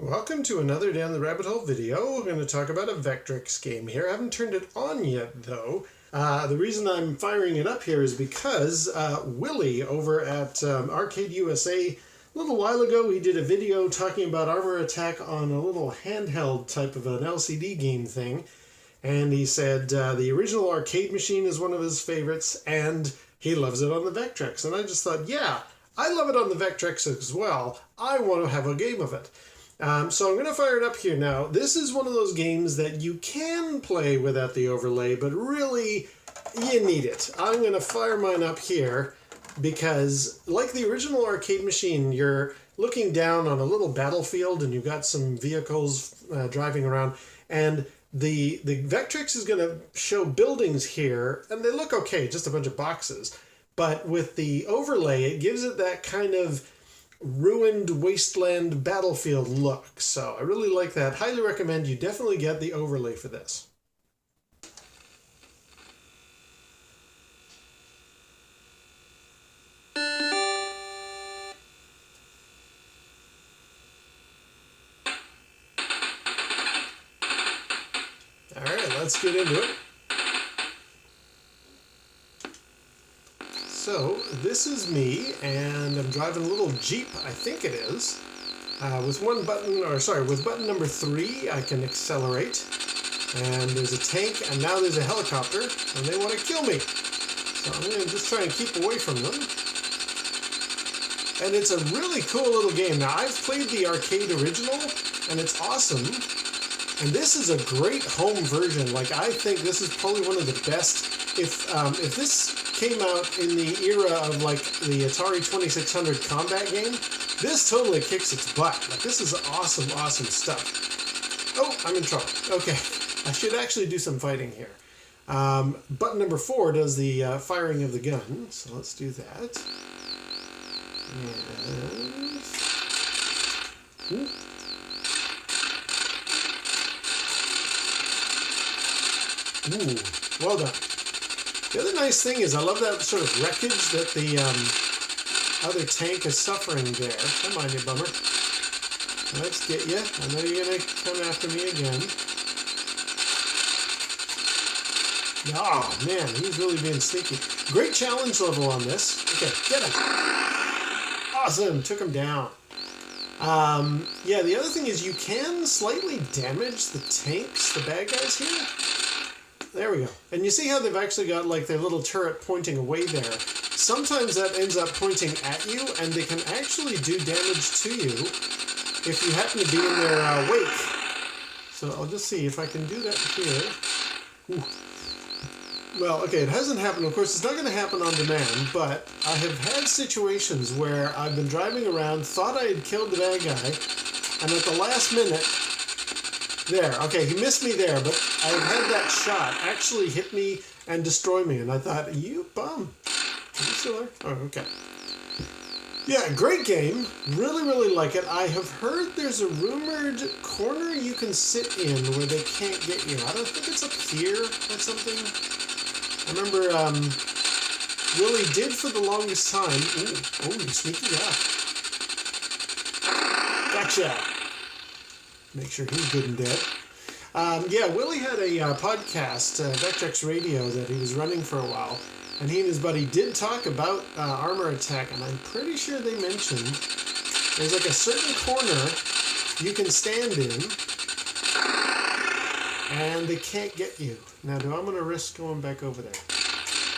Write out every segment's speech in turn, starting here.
Welcome to another Down the Rabbit Hole video. We're going to talk about a Vectrex game here. I haven't turned it on yet, though. The reason I'm firing it up here is because Willie over at Arcade USA, a little while ago, he did a video talking about Armor Attack on a little handheld type of an LCD game thing. And he said the original arcade machine is one of his favorites, and he loves it on the Vectrex. And I just thought, yeah, I love it on the Vectrex as well. I want to have a game of it. So I'm going to fire it up here now. This is one of those games that you can play without the overlay, but really, you need it. I'm going to fire mine up here because, like the original arcade machine, you're looking down on a little battlefield and you've got some vehicles driving around, and the Vectrex is going to show buildings here, and they look okay, just a bunch of boxes. But with the overlay, it gives it that kind of ruined wasteland battlefield look. So I really like that. Highly recommend you definitely get the overlay for this. All right, let's get into it. So this is me, and I'm driving a little Jeep, I think it is. With one button, with button number 3, I can accelerate. And there's a tank, and now there's a helicopter, and they want to kill me. So I'm going to just try and keep away from them. And it's a really cool little game. Now, I've played the arcade original, and it's awesome. And this is a great home version. Like, I think this is probably one of the best. If this came out in the era of like the Atari 2600 combat game, this totally kicks its butt. Like, this is awesome, awesome stuff. Oh, I'm in trouble. Okay, I should actually do some fighting here. Button number 4 does the firing of the gun, so let's do that. And... Ooh. Ooh, well done. The other nice thing is I love that sort of wreckage that the other tank is suffering there. Come on, you bummer. Let's get you. I know you're going to come after me again. Oh, man, he's really being sneaky. Great challenge level on this. Okay, get him. Awesome, took him down. Yeah, the other thing is you can slightly damage the tanks, the bad guys here. There we go. And you see how they've actually got like their little turret pointing away there. Sometimes that ends up pointing at you, and they can actually do damage to you if you happen to be in their wake. So I'll just see if I can do that here. Ooh. Well, okay, it hasn't happened. Of course, it's not going to happen on demand, but I have had situations where I've been driving around, thought I had killed the bad guy, and at the last minute, there, okay, he missed me there, but I had that shot actually hit me and destroy me, and I thought, you bum. Are you still there? Oh, okay. Yeah, great game. Really, really like it. I have heard there's a rumored corner you can sit in where they can't get you. I don't think it's up here or something. I remember Willie did for the longest time. Ooh, you sneaky guy. Gotcha. Make sure he's good and dead. Yeah, Willie had a podcast, Vectrex Radio, that he was running for a while, and he and his buddy did talk about Armor Attack, and I'm pretty sure they mentioned there's like a certain corner you can stand in, and they can't get you. Now, do I'm going to risk going back over there?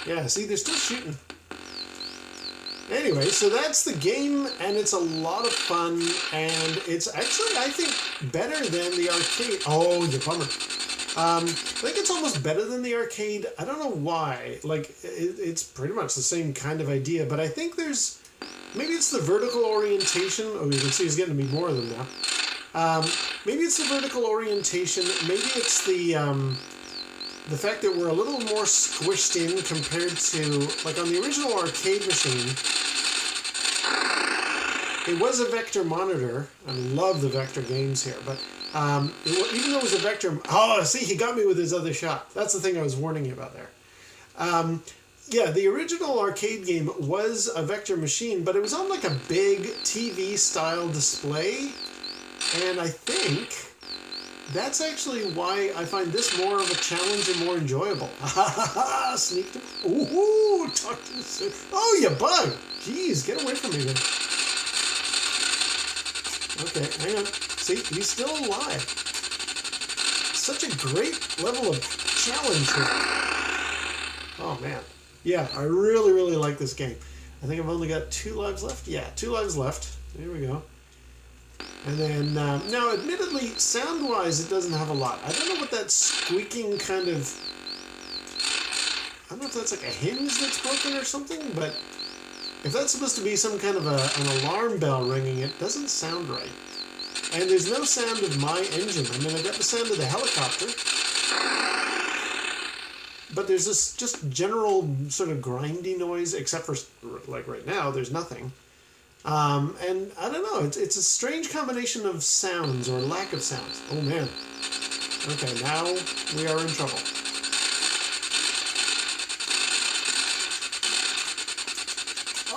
Yeah, see, they're still shooting. Anyway, so that's the game, and it's a lot of fun, and it's actually, I think, better than the arcade. Oh, you bummer. I think it's almost better than the arcade. I don't know why. Like, it's pretty much the same kind of idea, but I think there's, maybe it's the vertical orientation. Oh, you can see he's getting to be more of them now. Maybe it's the vertical orientation. Maybe it's the fact that we're a little more squished in compared to, like on the original arcade machine, it was a vector monitor. I love the vector games here, but even though it was a vector... Oh, see, he got me with his other shot. That's the thing I was warning you about there. Yeah, the original arcade game was a vector machine, but it was on like a big TV-style display. And I think that's actually why I find this more of a challenge and more enjoyable. Sneaked him. Ooh, talk to the... Oh, you bug! Jeez, get away from me then. Okay, hang on. See, he's still alive. Such a great level of challenge here. Oh, man. Yeah, I really, really like this game. I think I've only got 2 lives left. Yeah, 2 lives left. There we go. And then, now, admittedly, sound-wise, it doesn't have a lot. I don't know what that squeaking kind of... I don't know if that's like a hinge that's broken or something, but if that's supposed to be some kind of an alarm bell ringing, it doesn't sound right. And there's no sound of my engine. I mean, I got the sound of the helicopter. But there's this just general sort of grindy noise, except for, like, right now, there's nothing. And I don't know, it's a strange combination of sounds or lack of sounds. Oh man. Okay, now we are in trouble.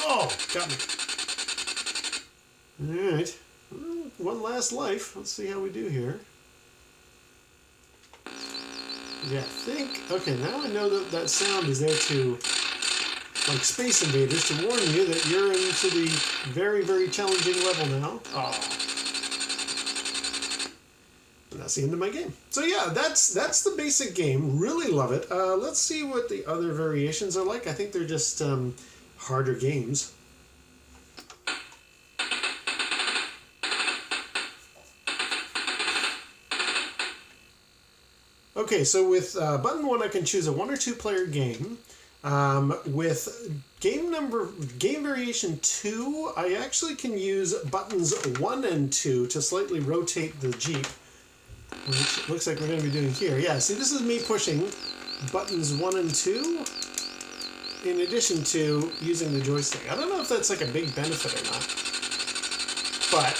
Oh, got me. Alright. One last life. Let's see how we do here. Yeah, I think... Okay, now I know that that sound is there to... like Space Invaders, to warn you that you're into the very, very challenging level now. Oh. And that's the end of my game. So yeah, that's the basic game. Really love it. Let's see what the other variations are like. I think they're just harder games. Okay, so with button 1, I can choose a 1 or 2 player game. With game variation 2, I actually can use buttons 1 and 2 to slightly rotate the Jeep, which looks like we're going to be doing here. Yeah, see, this is me pushing buttons 1 and 2 in addition to using the joystick. I don't know if that's like a big benefit or not, but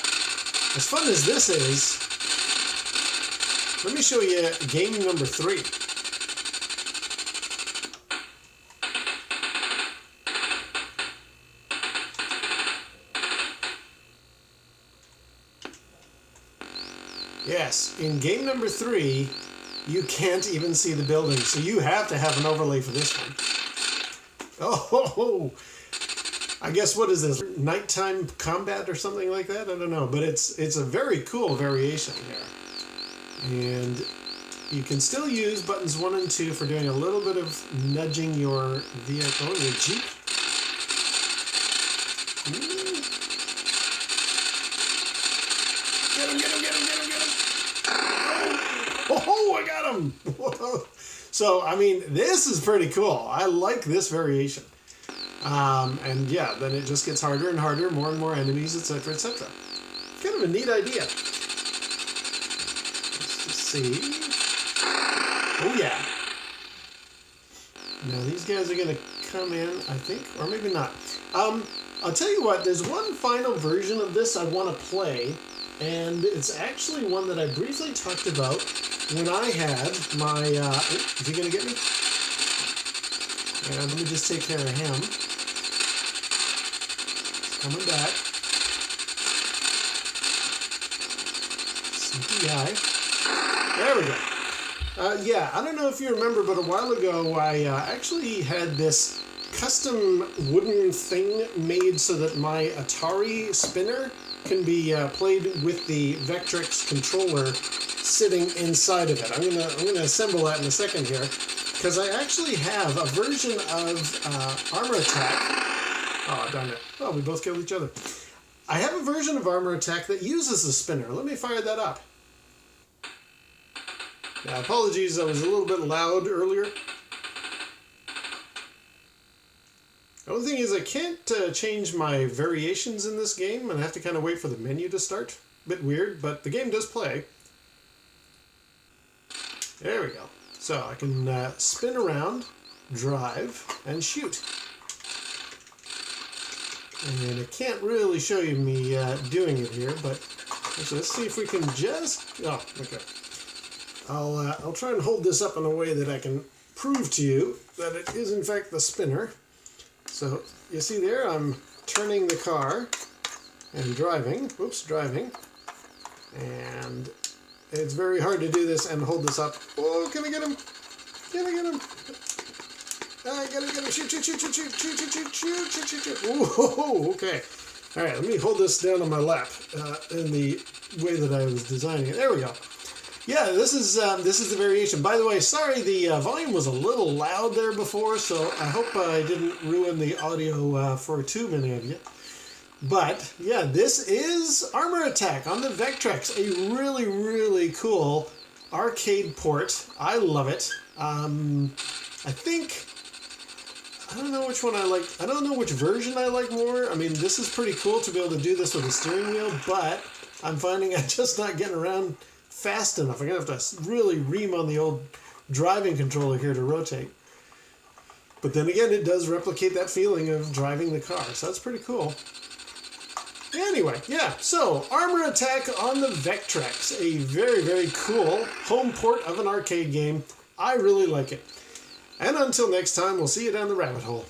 as fun as this is, let me show you game number 3. Yes, in game number 3, you can't even see the building, so you have to have an overlay for this one. Oh, I guess what is this? Nighttime combat or something like that? I don't know, but it's a very cool variation here. And you can still use buttons 1 and 2 for doing a little bit of nudging your vehicle, your Jeep. Get him, get him, get him, get him, get him. Oh, I got him. Whoa. So, I mean, this is pretty cool. I like this variation. And yeah, then it just gets harder and harder, more and more enemies, etc., etc. Kind of a neat idea. Let's just see. Oh, yeah. Now, these guys are going to come in, I think, or maybe not. I'll tell you what, there's one final version of this I want to play, and it's actually one that I briefly talked about when I had my, is he going to get me? And let me just take care of him. He's coming back. Sneaky guy. There we go. Yeah, I don't know if you remember, but a while ago I actually had this custom wooden thing made so that my Atari spinner can be played with the Vectrex controller sitting inside of it. I'm gonna assemble that in a second here, because I actually have a version of Armor Attack. Oh, darn it. Oh, we both killed each other. I have a version of Armor Attack that uses the spinner. Let me fire that up. Now, apologies, I was a little bit loud earlier. The only thing is I can't change my variations in this game, and I have to kind of wait for the menu to start. A bit weird, but the game does play. There we go. So I can spin around, drive, and shoot. And I can't really show you me doing it here, but actually, let's see if we can just... Oh, okay. I'll try and hold this up in a way that I can prove to you that it is in fact the spinner. So you see there, I'm turning the car and driving. Oops, driving. and it's very hard to do this and hold this up. Oh, can I get him? Can I get him? I gotta get him. Shoot, shoot, shoot, shoot, shoot, shoot, shoot, shoot, shoot, shoot, shoot, shoot. Whoa, okay. All right, let me hold this down on my lap in the way that I was designing it. There we go. Yeah, this is the variation. By the way, sorry, the volume was a little loud there before, so I hope I didn't ruin the audio for too many of you. But yeah, this is Armor Attack on the Vectrex, a really, really cool arcade port. I love it. I don't know which one I like. I don't know which version I like more. I mean, this is pretty cool to be able to do this with a steering wheel, but I'm finding I'm just not getting around fast enough. I'm going to have to really ream on the old driving controller here to rotate. But then again, it does replicate that feeling of driving the car, so that's pretty cool. Anyway, yeah, so Armor Attack on the Vectrex, a very, very cool home port of an arcade game. I really like it. And until next time, we'll see you down the rabbit hole.